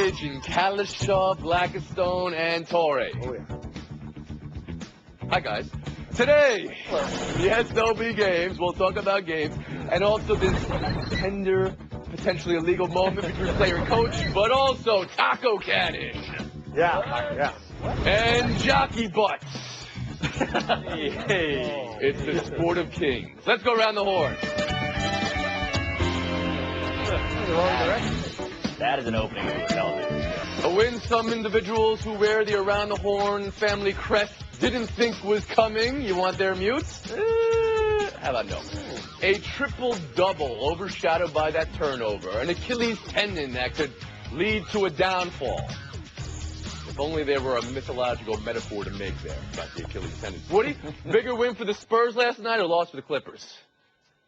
Page and Kalishaw, Blackstone, and Torrey. Oh, yeah. Hi, guys. Today, yes, there'll be games. We'll talk about games. And also this tender, potentially illegal moment between player and coach, but also taco cannon. Yeah. And jockey butts. It's the sport of kings. Let's go around the horn. That is an opening to a television show. A win some individuals who wear the around the horn family crest didn't think was coming. You want their mutes? How about no? A triple-double overshadowed by that turnover. An Achilles tendon that could lead to a downfall. If only there were a mythological metaphor to make there about the Achilles tendon. Woody, bigger win for the Spurs last night or loss for the Clippers?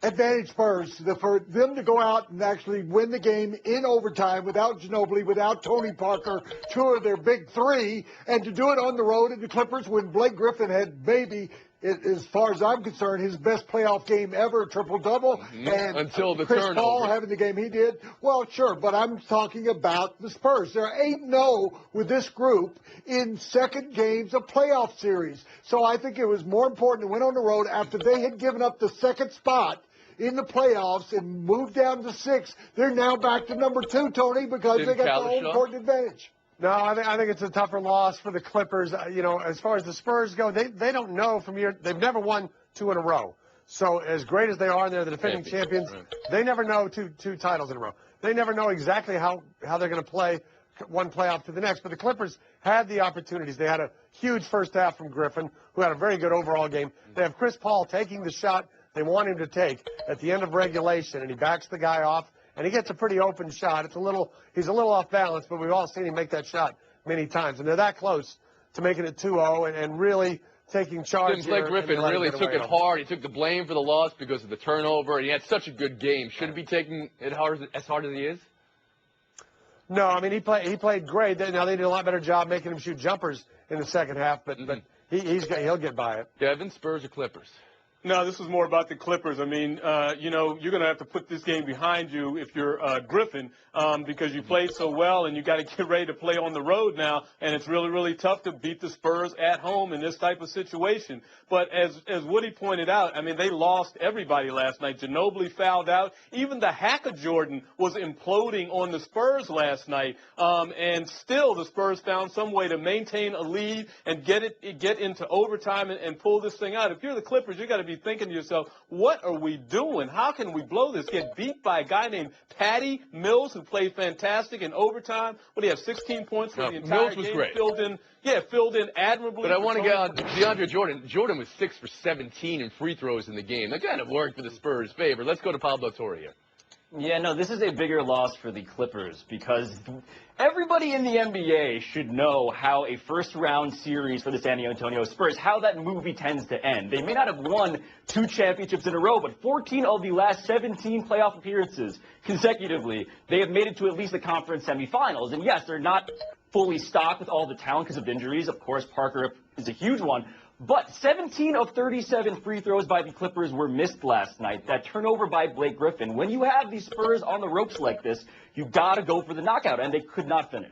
Advantage Spurs. For them to go out and actually win the game in overtime without Ginobili, without Tony Parker, two of their big three, and to do it on the road in the Clippers when Blake Griffin had maybe, as far as I'm concerned, his best playoff game ever, triple-double. And until the Chris turnover. Paul having the game he did. Well, sure, but I'm talking about the Spurs. They're 8-0 with this group in second games of playoff series. So I think it was more important to win on the road after they had given up the second spot in the playoffs and moved down to 6. They're now back to number 2, Tony, because they got the whole important advantage. No, I think it's a tougher loss for the Clippers. As far as the Spurs go, they don't know from year. They've never won 2 in a row. So as great as they are, they're the defending champions. They never know two titles in a row. They never know exactly how they're going to play one playoff to the next. But the Clippers had the opportunities. They had a huge first half from Griffin, who had a very good overall game. They have Chris Paul taking the shot they want him to take at the end of regulation, and he backs the guy off, and he gets a pretty open shot. He's a little off balance, but we've all seen him make that shot many times, and they're that close to making it 2-0 and really taking charge. Blake Griffin really took it hard. He took the blame for the loss because of the turnover, and he had such a good game. Should he be taking it as hard as he is? No, I mean, he played great. Now they did a lot better job making him shoot jumpers in the second half, but he'll get by it. Devin, Spurs or Clippers? No, this was more about the Clippers. I mean, you're going to have to put this game behind you if you're Griffin because you played so well and you got to get ready to play on the road now, and it's really, really tough to beat the Spurs at home in this type of situation. But as Woody pointed out, I mean, they lost everybody last night. Ginobili fouled out. Even the Hacker Jordan was imploding on the Spurs last night, and still the Spurs found some way to maintain a lead and get into overtime and pull this thing out. If you're the Clippers, you got to be thinking to yourself, what are we doing? How can we blow this? Get beat by a guy named Patty Mills, who played fantastic in overtime. What do you have, 16 points for the entire Mills was game? great. Filled in admirably. But I want to get on DeAndre Jordan. Jordan was 6 for 17 in free throws in the game. That kind of worked for the Spurs' favor. Let's go to Pablo Torre here. Yeah, no, this is a bigger loss for the Clippers because everybody in the NBA should know how a first-round series for the San Antonio Spurs, how that movie tends to end. They may not have won 2 championships in a row, but 14 of the last 17 playoff appearances consecutively, they have made it to at least the conference semifinals. And yes, they're not fully stocked with all the talent because of injuries. Of course, Parker is a huge one. But 17 of 37 free throws by the Clippers were missed last night. That turnover by Blake Griffin. When you have these Spurs on the ropes like this, you got to go for the knockout, and they could not finish.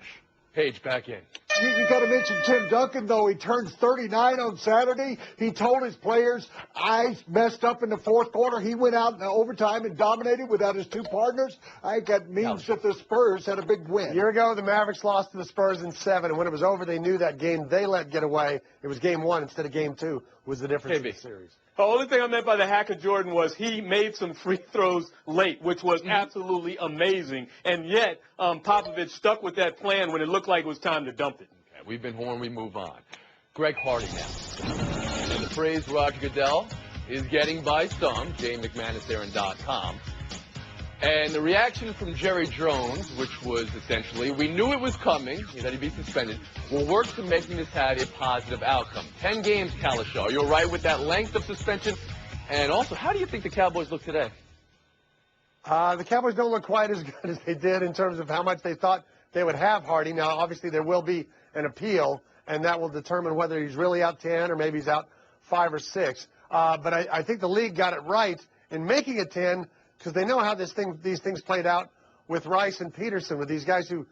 Page, back in. You got to mention Tim Duncan, though. He turns 39 on Saturday. He told his players, I messed up in the fourth quarter. He went out in overtime and dominated without his 2 partners. I think that means that the Spurs had a big win. A year ago, the Mavericks lost to the Spurs in 7, and when it was over, they knew that game they let get away. It was game 1 instead of game 2 was the difference in the series. The only thing I meant by the Hacker Jordan was he made some free throws late, which was absolutely amazing. And yet, Popovich stuck with that plan when it looked like it was time to dump it. Okay, we've been horned. We move on. Greg Hardy now. And the phrase Roger Goodell is getting by some, JMcManusAaron.com. And the reaction from Jerry Jones, which was essentially, we knew it was coming, that he'd be suspended, will work to making this have a positive outcome. 10 games, Kalishaw. You're right with that length of suspension. And also, how do you think the Cowboys look today? The Cowboys don't look quite as good as they did in terms of how much they thought they would have Hardy. Now, obviously, there will be an appeal, and that will determine whether he's really out 10 or maybe he's out 5 or 6. But I think the league got it right in making it 10 because they know how these things played out with Rice and Peterson, with these guys who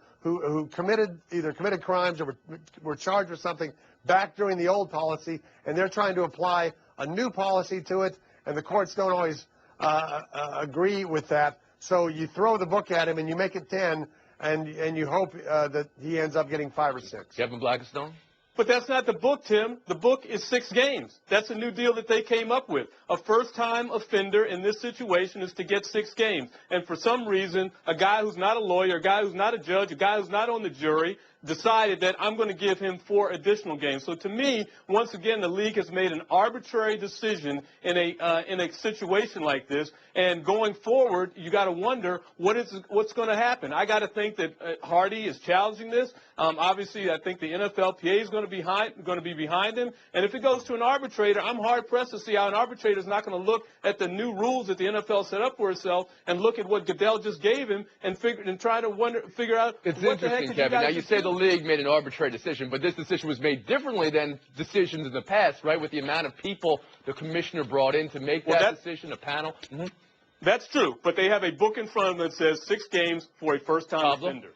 either committed crimes or were charged with something back during the old policy, and they're trying to apply a new policy to it, and the courts don't always agree with that. So you throw the book at him and you make it 10, and you hope that he ends up getting 5 or 6. Kevin Blackstone? But that's not the book, Tim. The book is 6 games. That's a new deal that they came up with. A first-time offender in this situation is to get 6 games. And for some reason, a guy who's not a lawyer, a guy who's not a judge, a guy who's not on the jury, decided that I'm going to give him 4 additional games. So to me, once again, the league has made an arbitrary decision in a situation like this. And going forward, you got to wonder what's going to happen. I got to think that Hardy is challenging this. Obviously, I think the NFLPA is going to be behind him. And if it goes to an arbitrator, I'm hard pressed to see how an arbitrator is not going to look at the new rules that the NFL set up for itself and look at what Goodell just gave him and try to figure out. It's what the heck interesting, did Kevin. Now you say do? the league made an arbitrary decision, but this decision was made differently than decisions in the past, right? With the amount of people the commissioner brought in to make that decision, a panel. Mm-hmm. That's true, but they have a book in front of them that says 6 games for a first-time offender.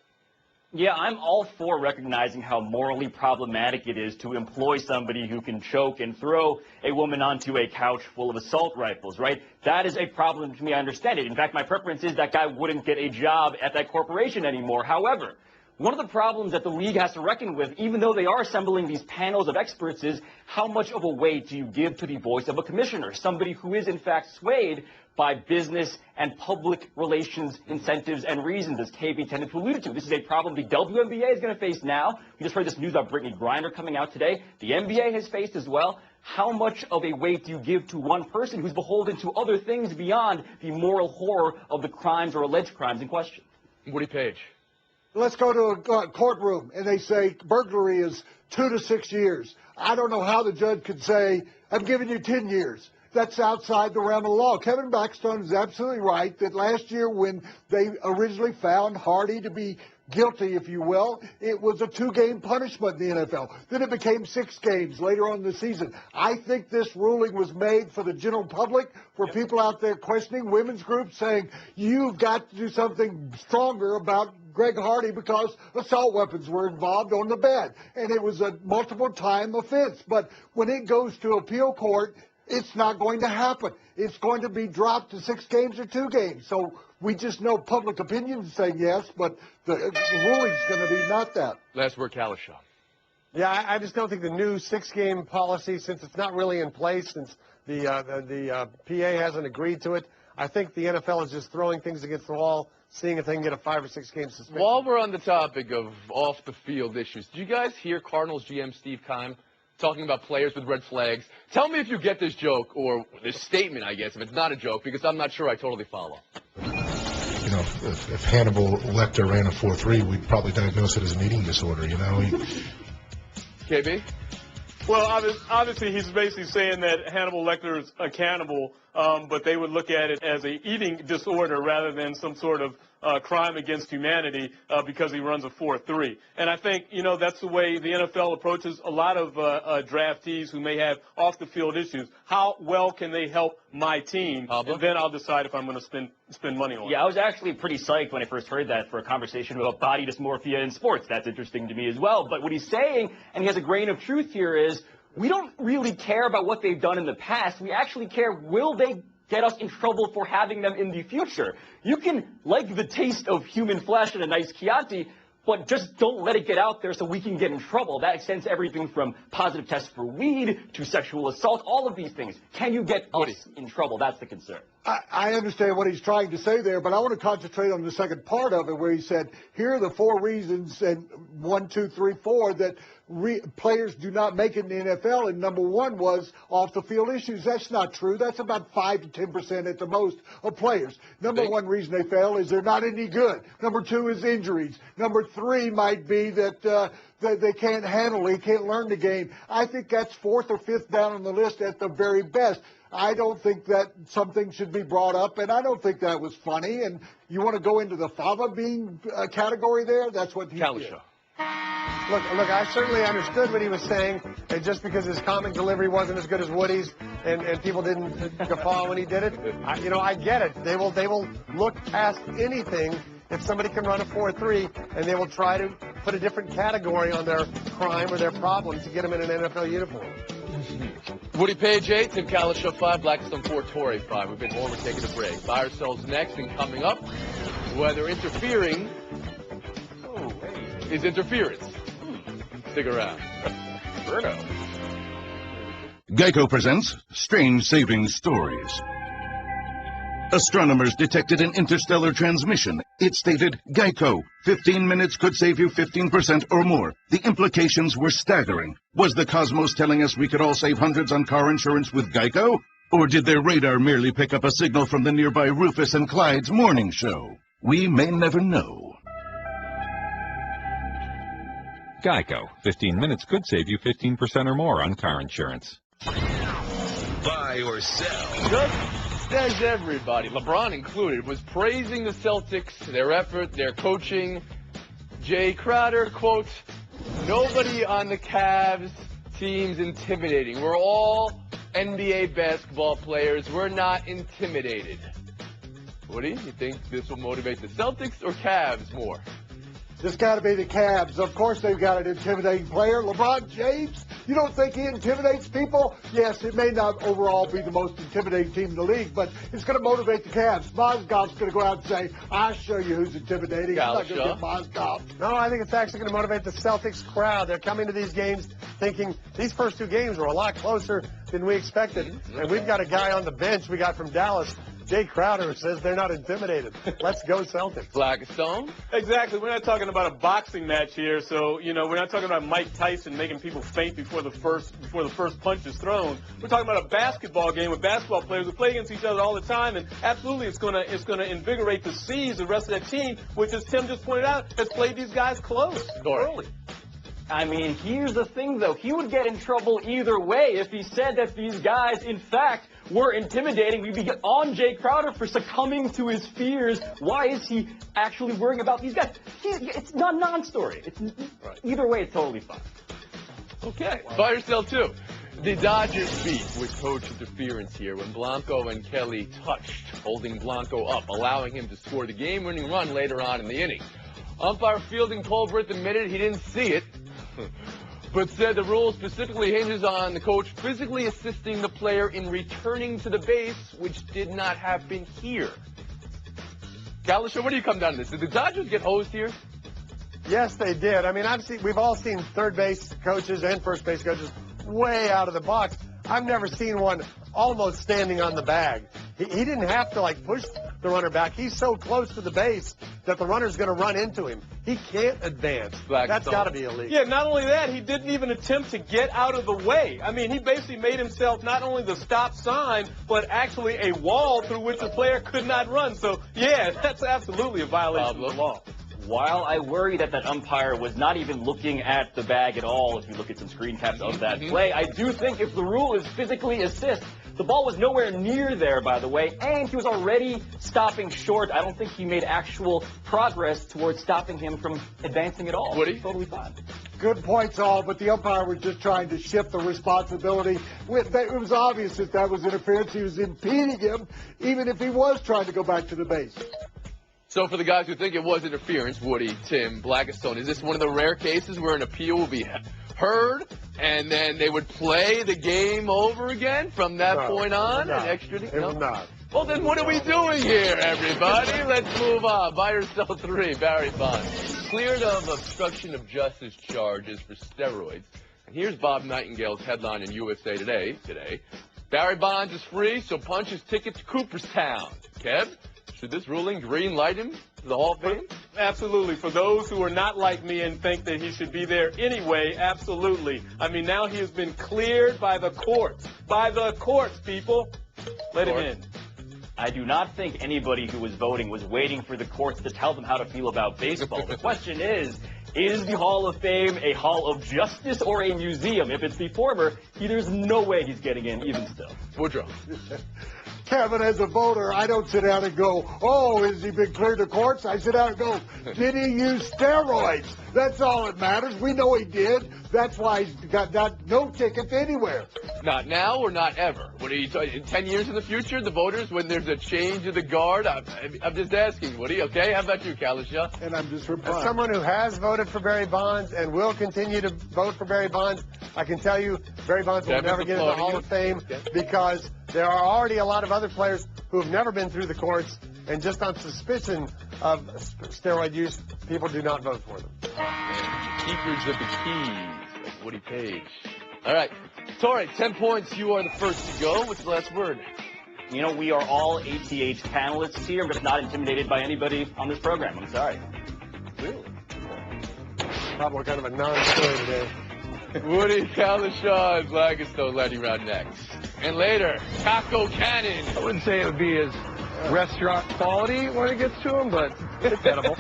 Yeah, I'm all for recognizing how morally problematic it is to employ somebody who can choke and throw a woman onto a couch full of assault rifles, right? That is a problem to me. I understand it. In fact, my preference is that guy wouldn't get a job at that corporation anymore. However, one of the problems that the league has to reckon with, even though they are assembling these panels of experts, is how much of a weight do you give to the voice of a commissioner, somebody who is in fact swayed by business and public relations incentives and reasons, as KB tended to allude to. This is a problem the WNBA is going to face now. We just heard this news about Brittany Griner coming out today. The NBA has faced as well. How much of a weight do you give to one person who's beholden to other things beyond the moral horror of the crimes or alleged crimes in question? Woody Page. Let's go to a courtroom, and they say burglary is 2 to 6 years. I don't know how the judge could say, I'm giving you 10 years. That's outside the realm of the law. Kevin Blackstone is absolutely right that last year when they originally found Hardy to be guilty, if you will, it was a 2-game punishment in the NFL. Then it became 6 games later on in the season. I think this ruling was made for the general public, for people out there questioning women's groups, saying you've got to do something stronger about Greg Hardy because assault weapons were involved on the bed. And it was a multiple-time offense. But when it goes to appeal court, it's not going to happen. It's going to be dropped to 6 games or 2 games. So we just know public opinion is saying yes, but the ruling's going to be not that. Last word, Kalisha. Yeah, I just don't think the new 6-game policy, since it's not really in place, since the PA hasn't agreed to it, I think the NFL is just throwing things against the wall, seeing if they can get a 5 or 6 game suspension. While we're on the topic of off-the-field issues, did you guys hear Cardinals GM Steve Keim talking about players with red flags? Tell me if you get this joke, or this statement, I guess, if it's not a joke, because I'm not sure I totally follow. You know, if Hannibal Lecter ran a 4.3, we'd probably diagnose it as an eating disorder, you know? KB? Well, obviously, he's basically saying that Hannibal Lecter is a cannibal, but they would look at it as a eating disorder rather than some sort of crime against humanity because he runs a 4.3. And I think, you know, that's the way the NFL approaches a lot of draftees who may have off-the-field issues. How well can they help my team? And then I'll decide if I'm going to spend money on it. Yeah, I was actually pretty psyched when I first heard that for a conversation about body dysmorphia in sports. That's interesting to me as well. But what he's saying, and he has a grain of truth here, is we don't really care about what they've done in the past. We actually care, will they get us in trouble for having them in the future? You can like the taste of human flesh and a nice Chianti, but just don't let it get out there so we can get in trouble. That extends to everything from positive tests for weed to sexual assault, all of these things. Can you get us in trouble? That's the concern. I understand what he's trying to say there, but I want to concentrate on the second part of it where he said, here are the 4 reasons, and 1, 2, 3, 4, that players do not make it in the NFL, and number 1 was off-the-field issues. That's not true. That's about 5 to 10% at the most of players. Number 1 reason they fail is they're not any good. Number 2 is injuries. Number 3 might be that they can't handle it, can't learn the game. I think that's 4th or 5th down on the list at the very best. I don't think that something should be brought up, and I don't think that was funny. And you want to go into the Fava bean category there? That's what he did. Look, I certainly understood what he was saying, and just because his comic delivery wasn't as good as Woody's, and people didn't guffaw when he did it, I get it. They will look past anything if somebody can run a 4-3, and they will try to put a different category on their crime or their problem to get them in an NFL uniform. Woody Page 8, Tim Kalishow 5, Blackstone 4, Torrey 5. We've been more. We're taking a break. Buy ourselves next, and coming up, whether interfering is interference. Stick around. Bruno. Geico presents Strange Savings Stories. Astronomers detected an interstellar transmission. It stated, Geico, 15 minutes could save you 15% or more. The implications were staggering. Was the cosmos telling us we could all save hundreds on car insurance with Geico? Or did their radar merely pick up a signal from the nearby Rufus and Clyde's morning show? We may never know. Geico. 15 minutes could save you 15% or more on car insurance. Buy or sell. Just as everybody, LeBron included, was praising the Celtics, their effort, their coaching. Jay Crowder, quote, nobody on the Cavs team's intimidating. We're all NBA basketball players. We're not intimidated. Woody, you think this will motivate the Celtics or Cavs more? It's got to be the Cavs. Of course they've got an intimidating player. LeBron James, you don't think he intimidates people? Yes, it may not overall be the most intimidating team in the league, but it's going to motivate the Cavs. Mozgov's going to go out and say, I'll show you who's intimidating. He's not going to get Mozgov. No, I think it's actually going to motivate the Celtics crowd. They're coming to these games thinking these first two games were a lot closer than we expected. And we've got a guy on the bench we got from Dallas, Jay Crowder, says they're not intimidated. Let's go Celtics. Blackstone? Exactly. We're not talking about a boxing match here, so we're not talking about Mike Tyson making people faint before the first punch is thrown. We're talking about a basketball game with basketball players who play against each other all the time, and absolutely it's gonna invigorate the seeds, the rest of that team, which, as Tim just pointed out, has played these guys close early. I mean, here's the thing, though. He would get in trouble either way if he said that these guys, in fact, were intimidating. We'd be on Jay Crowder for succumbing to his fears. Why is he actually worrying about these guys? It's not a non-story. Either way, it's totally fine. Okay. Buy or sell, too. The Dodgers beat with coach interference here when Blanco and Kelly touched, holding Blanco up, allowing him to score the game-winning run later on in the inning. Umpire Fielding Colbert admitted he didn't see it, but said the rule specifically hinges on the coach physically assisting the player in returning to the base, which did not happen here. Kalishow, what do you come down to this? Did the Dodgers get hosed here? Yes, they did. I mean, we've all seen third base coaches and first base coaches way out of the box. I've never seen one almost standing on the bag. He didn't have to, push the runner back. He's so close to the base that the runner's going to run into him. He can't advance. That's got to be illegal. Yeah, not only that, he didn't even attempt to get out of the way. I mean, he basically made himself not only the stop sign, but actually a wall through which the player could not run. So, yeah, that's absolutely a violation of the law. While I worry that umpire was not even looking at the bag at all, if you look at some screen caps of that play, I do think if the rule is physically assist, the ball was nowhere near there, by the way, and he was already stopping short. I don't think he made actual progress towards stopping him from advancing at all. Woody? Totally fine. Good points all, but the umpire was just trying to shift the responsibility. It was obvious that was interference. He was impeding him, even if he was trying to go back to the base. So for the guys who think it was interference, Woody, Tim, Blackstone, is this one of the rare cases where an appeal will be heard and then they would play the game over again from that point on? An extra? It will not. Well, then what are we doing here, everybody? Let's move on. Buy or sell 3, Barry Bonds. Cleared of obstruction of justice charges for steroids. And here's Bob Nightingale's headline in USA Today. Barry Bonds is free, so punch his ticket to Cooperstown. Kev? Should this ruling green-light him to the Hall of Fame? Absolutely. For those who are not like me and think that he should be there anyway, absolutely. I mean, now he has been cleared by the courts. By the courts, people. Let him in. I do not think anybody who was voting was waiting for the courts to tell them how to feel about baseball. The question is the Hall of Fame a Hall of Justice or a museum? If it's the former, there's no way he's getting in, even still. Woodrow. Kevin, as a voter, I don't sit down and go, oh, has he been cleared to courts? I sit down and go, did he use steroids? That's all that matters. We know he did. That's why he's got no tickets anywhere. Not now or not ever? What are you talking? In 10 years in the future, the voters, when there's a change of the guard? I'm just asking, Woody. Okay, how about you, Kalisha? And I'm just replying. As someone who has voted for Barry Bonds and will continue to vote for Barry Bonds, I can tell you Barry Bonds will never get into the Hall of Fame because there are already a lot of other players who have never been through the courts, and just on suspicion of steroid use, people do not vote for them. Keepers of the keys, like Woody Page. All right, Torrey, 10 points. You are the first to go. What's the last word? You know, we are all ATH panelists here. I'm just not intimidated by anybody on this program. I'm sorry. Really? Probably kind of a non-story today. Woody, Kalisha, and Flagstone lightning round next. And later, Taco Cannon. I wouldn't say it would be as restaurant quality when it gets to him, but it's edible.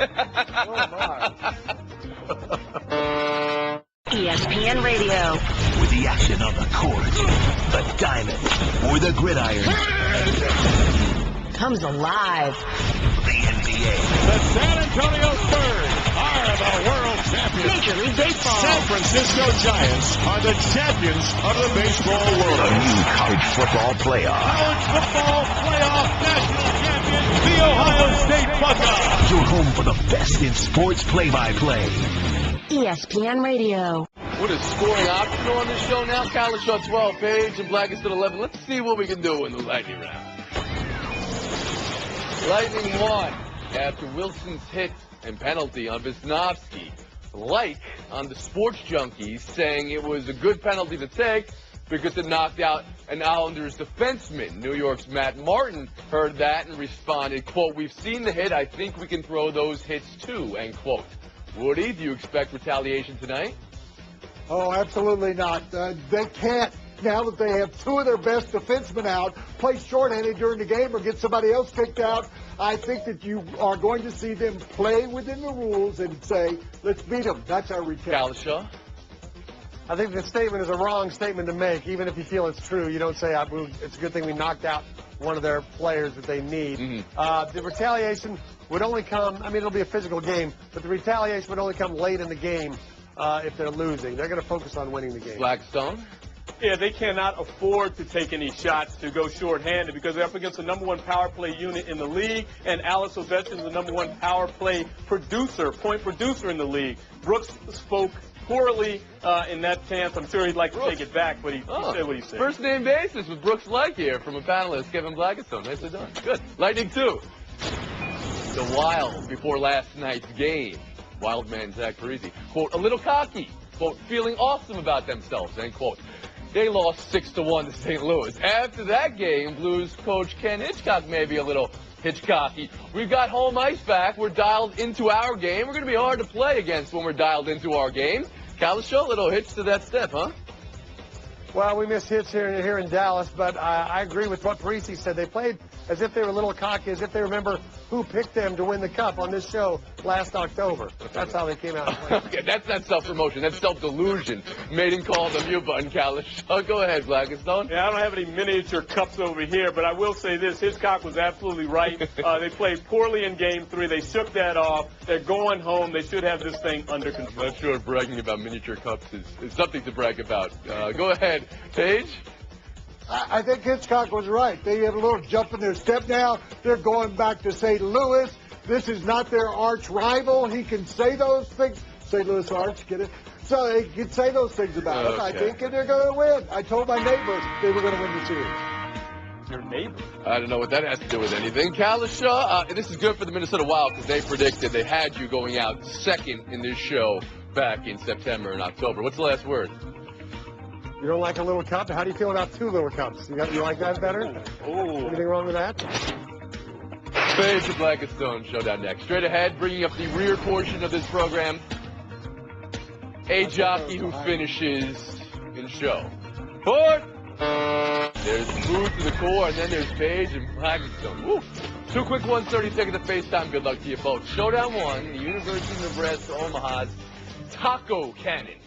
ESPN Radio. With the action on the court, the diamond, or the gridiron. Comes alive. The NBA. The San Antonio Spurs are the world champions. Major League Baseball. San Francisco Giants are the champions of the baseball world. A new college football playoff. College football playoff national champions, the Ohio State Buckeyes. Your home for the best in sports play-by-play. ESPN Radio. What is scoring optional on this show now? Kalisha 12, Page, and Blackest at 11. Let's see what we can do in the lightning round. Lightning won after Wilson's hit and penalty on Wisnowski. Like on the Sports Junkies, saying it was a good penalty to take because it knocked out an Islanders defenseman. New York's Matt Martin heard that and responded, quote, "We've seen the hit. I think we can throw those hits too," end quote. Woody, do you expect retaliation tonight? Oh, absolutely not. They can't, now that they have two of their best defensemen out, play shorthanded during the game or get somebody else kicked out. I think that you are going to see them play within the rules and say, let's beat them. That's our retaliation. Kalisha? I think the statement is a wrong statement to make. Even if you feel it's true, you don't say, it's a good thing we knocked out one of their players that they need. Mm-hmm. The retaliation would only come, I mean, it'll be a physical game, but the retaliation would only come late in the game if they're losing. They're going to focus on winning the game. Blackstone? Yeah, they cannot afford to take any shots to go shorthanded because they're up against the number one power play unit in the league, and Alex Ovechkin is the number one power play point producer in the league. Brooks spoke poorly in that chance. I'm sure he'd like to take it back, but he said what he said. First name basis with Brooks Like here from a panelist, Kevin Blackstone. Nicely done. Good. Lightning 2. The Wild before last night's game. Wild man Zach Parise, quote, "a little cocky," quote, "feeling awesome about themselves," end quote. They lost 6-1 to St. Louis. After that game, Blues coach Ken Hitchcock may be a little Hitchcocky. We've got home ice back. We're dialed into our game. We're going to be hard to play against when we're dialed into our game. Kalisha, a little hitch to that step, huh? Well, we missed hits here in Dallas, but I agree with what Parisi said. They played as if they were a little cocky, as if they remember who picked them to win the Cup on this show last October. That's how they came out. Okay, that's not self-promotion. That's self-delusion. Maiden call the mute button, Kalish. Oh, go ahead, Blackstone. Yeah, I don't have any miniature cups over here, but I will say this. Hitchcock was absolutely right. They played poorly in Game 3. They shook that off. They're going home. They should have this thing under control. I'm not sure bragging about miniature cups is something to brag about. Go ahead, Paige. I think Hitchcock was right. They have a little jump in their step now. They're going back to St. Louis. This is not their arch rival. He can say those things. St. Louis arch, get it? So he can say those things about us, I think, and they're going to win. I told my neighbors they were going to win the series. Your neighbor? I don't know what that has to do with anything. Kalisha, this is good for the Minnesota Wild because they predicted they had you going out second in this show back in September and October. What's the last word? You don't like a little cup? How do you feel about two little cups? You like that better? Oh. Anything wrong with that? Paige the Blackstone showdown next. Straight ahead, bringing up the rear portion of this program, a jockey who finishes in show. Fourth. There's Food to the core, and then there's Paige and Blackstone. Woo. Two quick ones, 30 seconds of FaceTime. Good luck to you both. Showdown 1, the University of Nebraska Omaha's Taco Cannon.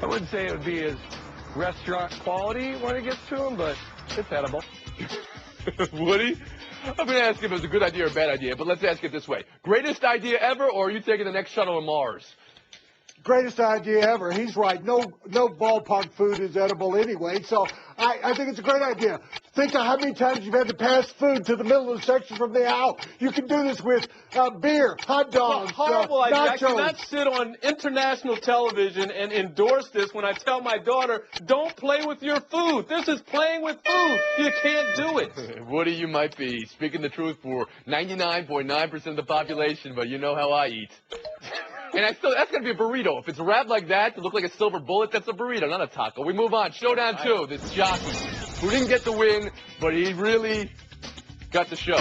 I wouldn't say it would be as restaurant quality when it gets to him, but it's edible. Woody? I'm going to ask if it was a good idea or a bad idea, but let's ask it this way. Greatest idea ever, or are you taking the next shuttle to Mars? Greatest idea ever. He's right. No ballpark food is edible anyway, so I think it's a great idea. Think of how many times you've had to pass food to the middle of the section from the aisle. You can do this with beer, hot dogs, horrible idea. I nachos. cannot sit on international television and endorse this when I tell my daughter, don't play with your food. This is playing with food. You can't do it. Woody, you might be speaking the truth for 99.9% of the population, but you know how I eat. And that's going to be a burrito. If it's wrapped like that to look like a silver bullet, that's a burrito, not a taco. We move on. Showdown 2, this jockey who didn't get the win, but he really got the show.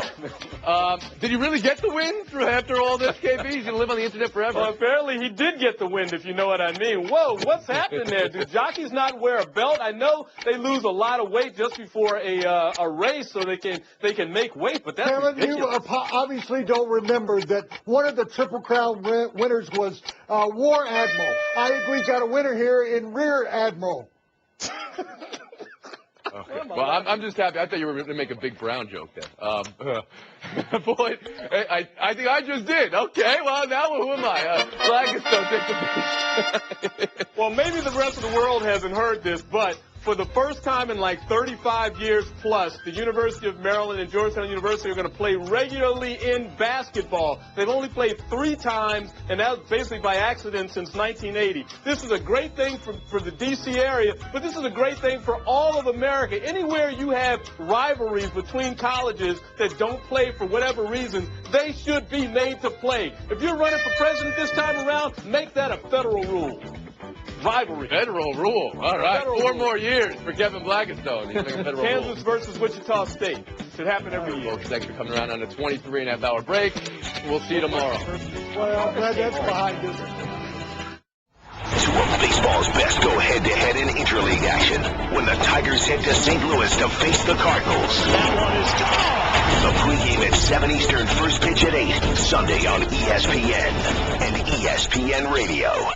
Did he really get the win after all this, KB? He's going to live on the internet forever. Well, apparently he did get the win, if you know what I mean. Whoa, what's happening there? Do jockeys not wear a belt? I know they lose a lot of weight just before a race so they can make weight, but that's ridiculous. You obviously don't remember that one of the Triple Crown winners was War Admiral. I think we got a winner here in Rear Admiral. Okay. Well, I'm just happy. I thought you were going to make a big Brown joke there. Boy, I think I just did. Okay, well, now who am I? Flagstone takes a beat. Well, maybe the rest of the world hasn't heard this, but for the first time in like 35 years plus, the University of Maryland and Georgetown University are going to play regularly in basketball. They've only played 3 times, and that was basically by accident since 1980. This is a great thing for the D.C. area, but this is a great thing for all of America. Anywhere you have rivalries between colleges that don't play for whatever reason, they should be made to play. If you're running for president this time around, make that a federal rule. Rivalry. Federal rule. All right. 4 more years for Kevin Blackstone. He's making a federal Kansas rule. versus Wichita State. Should happen every year. Folks, thanks for coming around on a 23.5-hour break. We'll see you tomorrow. Well, that's behind us. 2 of baseball's best go head-to-head in interleague action when the Tigers head to St. Louis to face the Cardinals. That one is gone. The pregame at 7 Eastern, first pitch at 8, Sunday on ESPN and ESPN Radio.